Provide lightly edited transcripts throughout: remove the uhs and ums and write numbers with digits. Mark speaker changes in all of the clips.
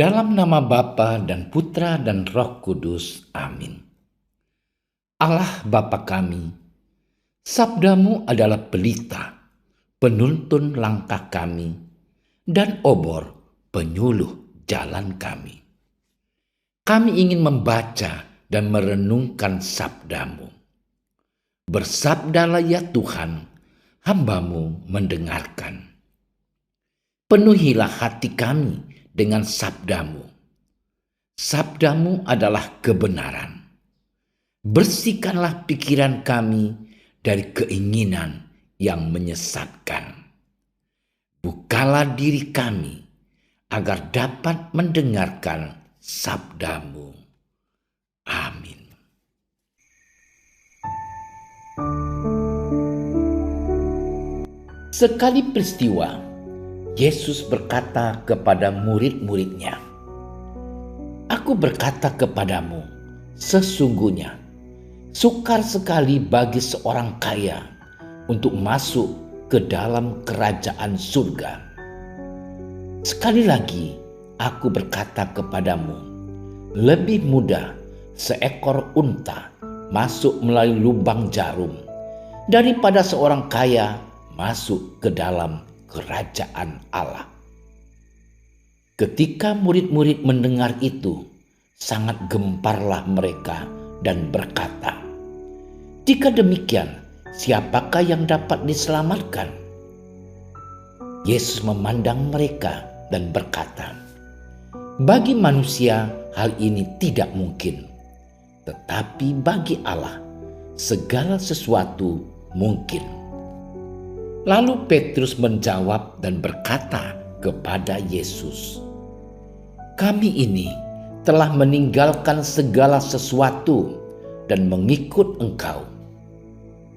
Speaker 1: Dalam nama Bapa dan Putra dan Roh Kudus. Amin. Allah Bapa kami, sabdamu adalah pelita, penuntun langkah kami, dan obor penyuluh jalan kami. Kami ingin membaca dan merenungkan sabdamu. Bersabdalah ya Tuhan, hambamu mendengarkan. Penuhilah hati kami dengan sabdamu. Sabdamu adalah kebenaran. Bersihkanlah pikiran kami dari keinginan yang menyesatkan. Bukalah diri kami agar dapat mendengarkan sabdamu. Amin. Sekali peristiwa, Yesus berkata kepada murid-muridnya, "Aku berkata kepadamu, sesungguhnya sukar sekali bagi seorang kaya untuk masuk ke dalam kerajaan surga. Sekali lagi aku berkata kepadamu, lebih mudah seekor unta masuk melalui lubang jarum daripada seorang kaya masuk ke dalam kerajaan Allah." Ketika murid-murid mendengar itu, sangat gemparlah mereka dan berkata, "Jika demikian, siapakah yang dapat diselamatkan?" Yesus memandang mereka dan berkata, "Bagi manusia hal ini tidak mungkin, tetapi bagi Allah segala sesuatu mungkin." Lalu Petrus menjawab dan berkata kepada Yesus, "Kami ini telah meninggalkan segala sesuatu dan mengikut Engkau.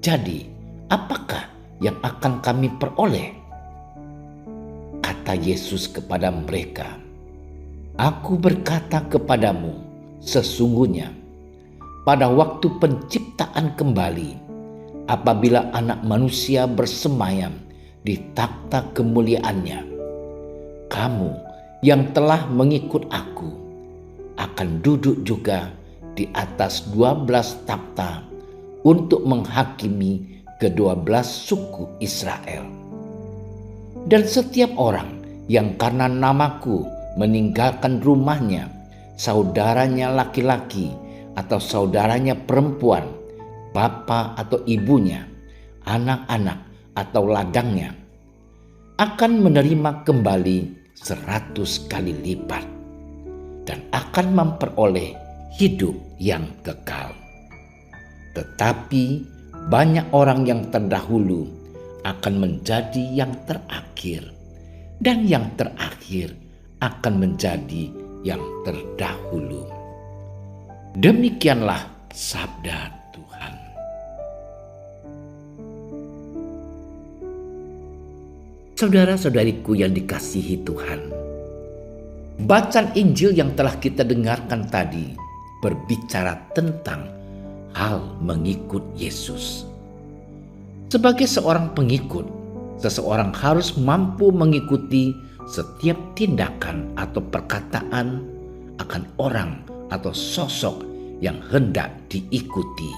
Speaker 1: Jadi, apakah yang akan kami peroleh?" Kata Yesus kepada mereka, "Aku berkata kepadamu, sesungguhnya pada waktu penciptaan kembali, apabila Anak Manusia bersemayam di takhta kemuliaannya, kamu yang telah mengikut aku akan duduk juga di atas 12 takhta untuk menghakimi ke-12 suku Israel. Dan setiap orang yang karena namaku meninggalkan rumahnya, saudaranya laki-laki atau saudaranya perempuan, bapa atau ibunya, anak-anak atau ladangnya, akan menerima kembali 100 kali lipat dan akan memperoleh hidup yang kekal. Tetapi banyak orang yang terdahulu akan menjadi yang terakhir, dan yang terakhir akan menjadi yang terdahulu." Demikianlah sabda Tuhan. Saudara-saudariku yang dikasihi Tuhan, bacaan Injil yang telah kita dengarkan tadi berbicara tentang hal mengikut Yesus. Sebagai seorang pengikut, seseorang harus mampu mengikuti setiap tindakan atau perkataan akan orang atau sosok yang hendak diikuti.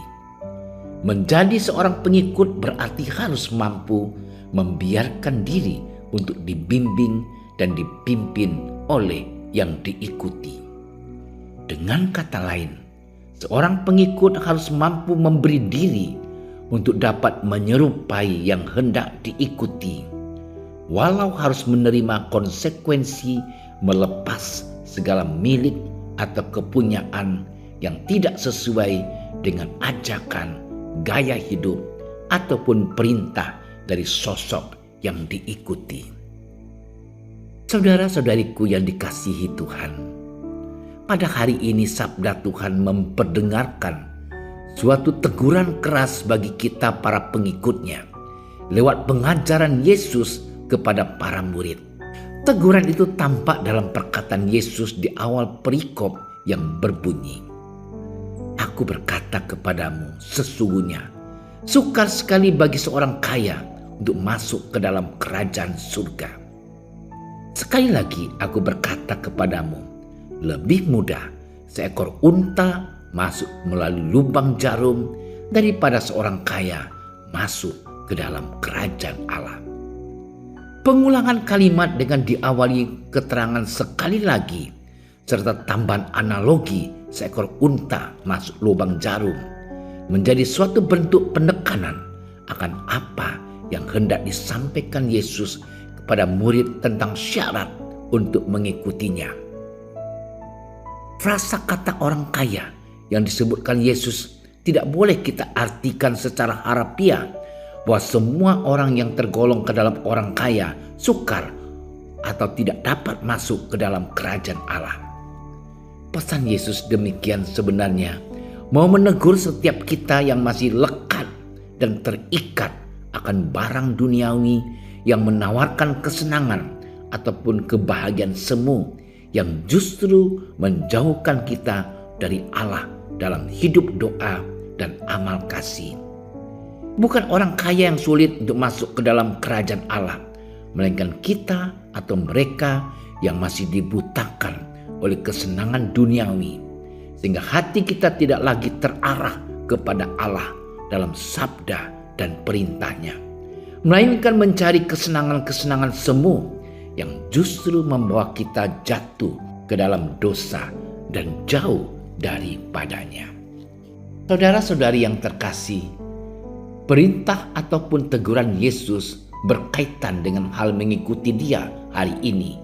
Speaker 1: Menjadi seorang pengikut berarti harus mampu membiarkan diri untuk dibimbing dan dipimpin oleh yang diikuti. Dengan kata lain, seorang pengikut harus mampu memberi diri untuk dapat menyerupai yang hendak diikuti, walau harus menerima konsekuensi melepas segala milik atau kepunyaan yang tidak sesuai dengan ajakan, gaya hidup, ataupun perintah dari sosok yang diikuti. Saudara-saudariku yang dikasihi Tuhan, pada hari ini sabda Tuhan memperdengarkan suatu teguran keras bagi kita para pengikutnya lewat pengajaran Yesus kepada para murid. Teguran itu tampak dalam perkataan Yesus di awal perikop yang berbunyi, "Aku berkata kepadamu, sesungguhnya sukar sekali bagi seorang kaya untuk masuk ke dalam kerajaan surga. Sekali lagi aku berkata kepadamu, lebih mudah seekor unta masuk melalui lubang jarum daripada seorang kaya masuk ke dalam kerajaan Allah. Pengulangan kalimat dengan diawali keterangan sekali lagi serta tambahan analogi seekor unta masuk lubang jarum menjadi suatu bentuk penekanan akan apa yang hendak disampaikan Yesus kepada murid tentang syarat untuk mengikutinya. Frasa kata orang kaya yang disebutkan Yesus tidak boleh kita artikan secara harafiah bahwa semua orang yang tergolong ke dalam orang kaya sukar atau tidak dapat masuk ke dalam kerajaan Allah. Pesan Yesus demikian sebenarnya mau menegur setiap kita yang masih lekat dan terikat akan barang duniawi yang menawarkan kesenangan ataupun kebahagiaan semu yang justru menjauhkan kita dari Allah dalam hidup doa dan amal kasih. Bukan orang kaya yang sulit untuk masuk ke dalam kerajaan Allah, melainkan kita atau mereka yang masih dibutakan oleh kesenangan duniawi, sehingga hati kita tidak lagi terarah kepada Allah dalam sabda dan perintahnya, melainkan mencari kesenangan-kesenangan semu yang justru membawa kita jatuh ke dalam dosa dan jauh daripadanya. Saudara-saudari yang terkasih, perintah ataupun teguran Yesus berkaitan dengan hal mengikuti Dia hari ini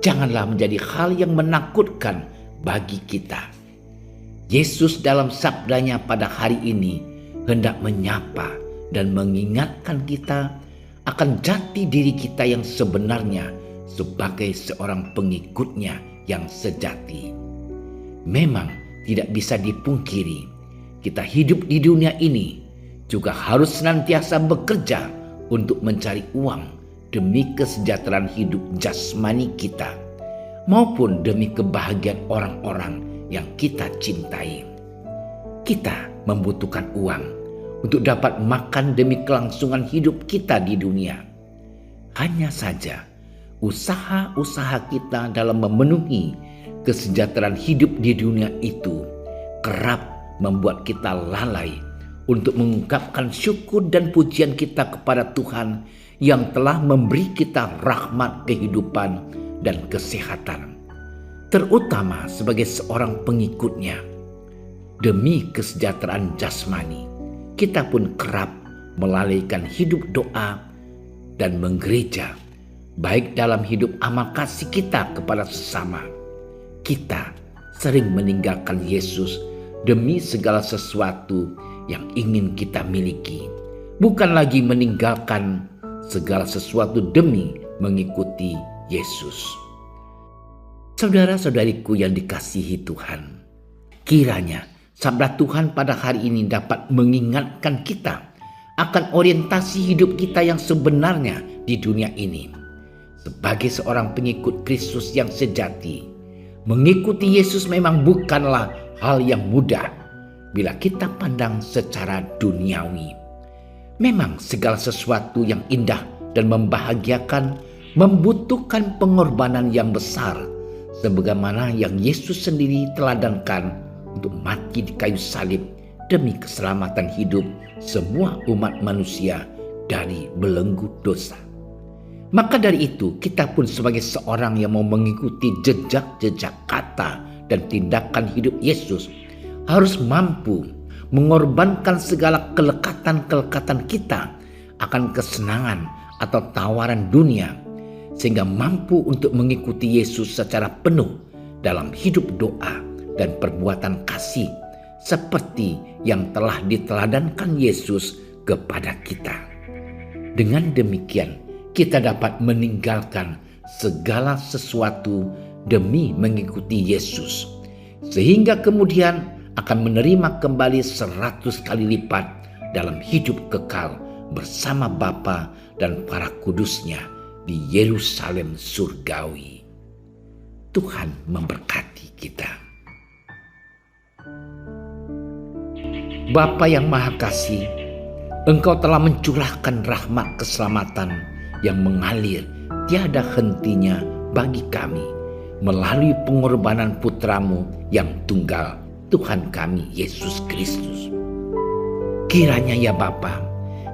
Speaker 1: janganlah menjadi hal yang menakutkan bagi kita. Yesus dalam sabdanya pada hari ini hendak menyapa dan mengingatkan kita akan jati diri kita yang sebenarnya sebagai seorang pengikutnya yang sejati. Memang tidak bisa dipungkiri, kita hidup di dunia ini juga harus senantiasa bekerja untuk mencari uang demi kesejahteraan hidup jasmani kita maupun demi kebahagiaan orang-orang yang kita cintai. Kita membutuhkan uang untuk dapat makan demi kelangsungan hidup kita di dunia. Hanya saja usaha-usaha kita dalam memenuhi kesejahteraan hidup di dunia itu kerap membuat kita lalai untuk mengungkapkan syukur dan pujian kita kepada Tuhan yang telah memberi kita rahmat kehidupan dan kesehatan, terutama sebagai seorang pengikutnya. Demi kesejahteraan jasmani, kita pun kerap melalaikan hidup doa dan menggereja, baik dalam hidup amal kasih kita kepada sesama. Kita sering meninggalkan Yesus demi segala sesuatu yang ingin kita miliki, bukan lagi meninggalkan segala sesuatu demi mengikuti Yesus. Saudara-saudariku yang dikasihi Tuhan, kiranya sabda Tuhan pada hari ini dapat mengingatkan kita akan orientasi hidup kita yang sebenarnya di dunia ini. Sebagai seorang pengikut Kristus yang sejati, mengikuti Yesus memang bukanlah hal yang mudah bila kita pandang secara duniawi. Memang segala sesuatu yang indah dan membahagiakan membutuhkan pengorbanan yang besar, sebagaimana yang Yesus sendiri teladankan untuk mati di kayu salib demi keselamatan hidup semua umat manusia dari belenggu dosa. Maka dari itu, kita pun sebagai seorang yang mau mengikuti jejak-jejak kata dan tindakan hidup Yesus harus mampu mengorbankan segala kelekatan-kelekatan kita akan kesenangan atau tawaran dunia, sehingga mampu untuk mengikuti Yesus secara penuh dalam hidup doa dan perbuatan kasih seperti yang telah diteladankan Yesus kepada kita. Dengan demikian, kita dapat meninggalkan segala sesuatu demi mengikuti Yesus, sehingga kemudian akan menerima kembali 100 kali lipat dalam hidup kekal bersama Bapa dan para kudusnya di Yerusalem surgawi. Tuhan memberkati kita. Bapa yang Maha Kasih, Engkau telah mencurahkan rahmat keselamatan yang mengalir tiada hentinya bagi kami melalui pengorbanan putra-Mu yang tunggal, Tuhan kami Yesus Kristus. Kiranya ya Bapa,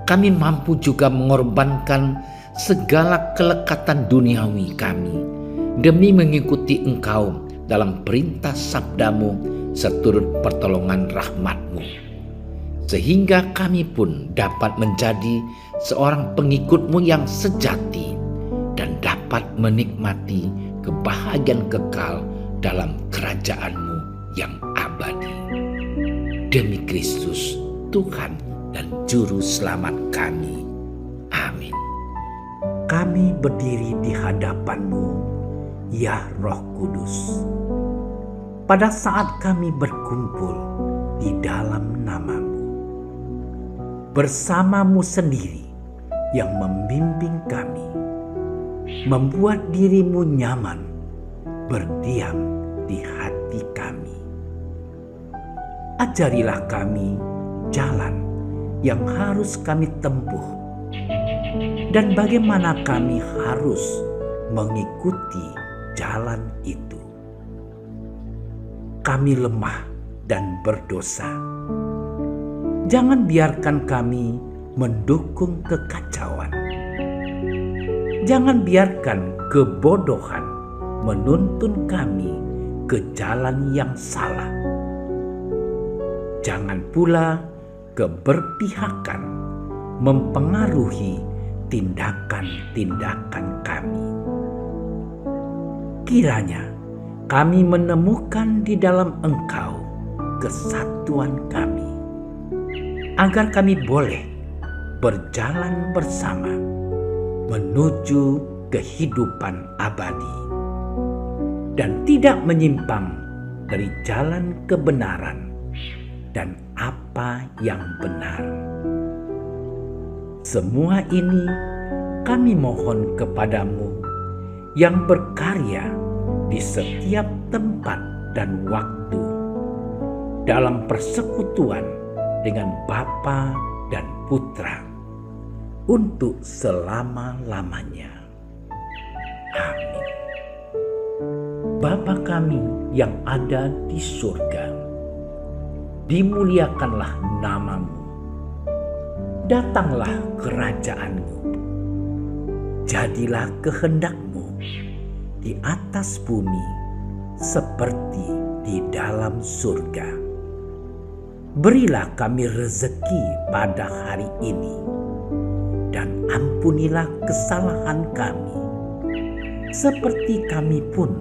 Speaker 1: kami mampu juga mengorbankan segala kelekatan duniawi kami demi mengikuti Engkau dalam perintah sabda-Mu seturut pertolongan rahmat-Mu, sehingga kami pun dapat menjadi seorang pengikut-Mu yang sejati dan dapat menikmati kebahagiaan kekal dalam kerajaan-Mu yang abadi. Demi Kristus, Tuhan dan Juru Selamat kami. Amin.
Speaker 2: Kami berdiri di hadapan-Mu, ya Roh Kudus. Pada saat kami berkumpul di dalam nama-Mu, bersama-Mu sendiri yang membimbing kami, membuat diri-Mu nyaman berdiam di hati kami. Ajarilah kami jalan yang harus kami tempuh dan bagaimana kami harus mengikuti jalan itu. Kami lemah dan berdosa. Jangan biarkan kami mendukung kekacauan. Jangan biarkan kebodohan menuntun kami ke jalan yang salah. Jangan pula keberpihakan mempengaruhi tindakan-tindakan kami. Kiranya kami menemukan di dalam Engkau kesatuan kami, agar kami boleh berjalan bersama menuju kehidupan abadi dan tidak menyimpang dari jalan kebenaran dan apa yang benar. Semua ini kami mohon kepadamu yang berkarya di setiap tempat dan waktu dalam persekutuan dengan Bapa dan Putra untuk selama-lamanya. Amin. Bapa kami yang ada di surga, dimuliakanlah nama-Mu. Datanglah kerajaan-Mu. Jadilah kehendak-Mu di atas bumi seperti di dalam surga. Berilah kami rezeki pada hari ini, dan ampunilah kesalahan kami, seperti kami pun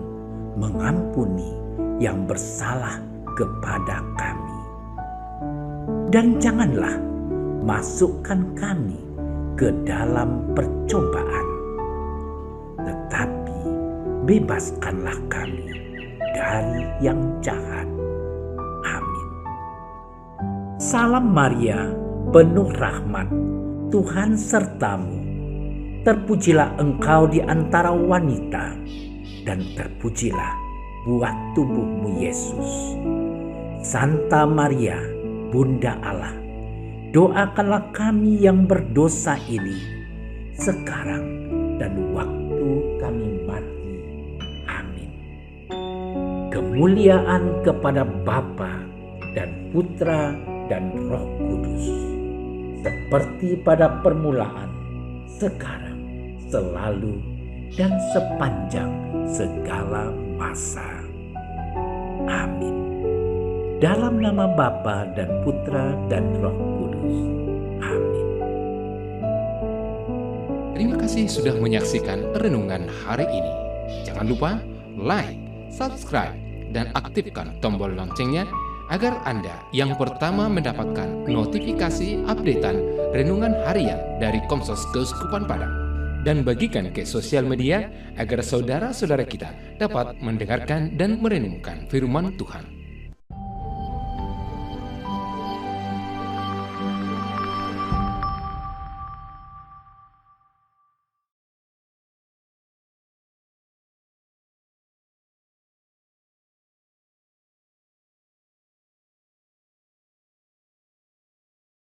Speaker 2: mengampuni yang bersalah kepada kami. Dan janganlah masukkan kami ke dalam percobaan, tetapi bebaskanlah kami dari yang jahat. Amin. Salam Maria, penuh rahmat, Tuhan sertamu. Terpujilah engkau di antara wanita, dan terpujilah buah tubuhmu Yesus. Santa Maria, Bunda Allah, doakanlah kami yang berdosa ini, sekarang dan waktu kami mati. Amin. Kemuliaan kepada Bapa dan Putra dan Roh Kudus, seperti pada permulaan, sekarang, selalu, dan sepanjang segala masa. Amin. Dalam nama Bapa dan Putra dan Roh Kudus. Amin.
Speaker 3: Terima kasih sudah menyaksikan renungan hari ini. Jangan lupa like, subscribe, dan aktifkan tombol loncengnya agar Anda yang pertama mendapatkan notifikasi updatean renungan harian dari Komsos Keuskupan Padang. Dan bagikan ke sosial media agar saudara-saudara kita dapat mendengarkan dan merenungkan firman Tuhan.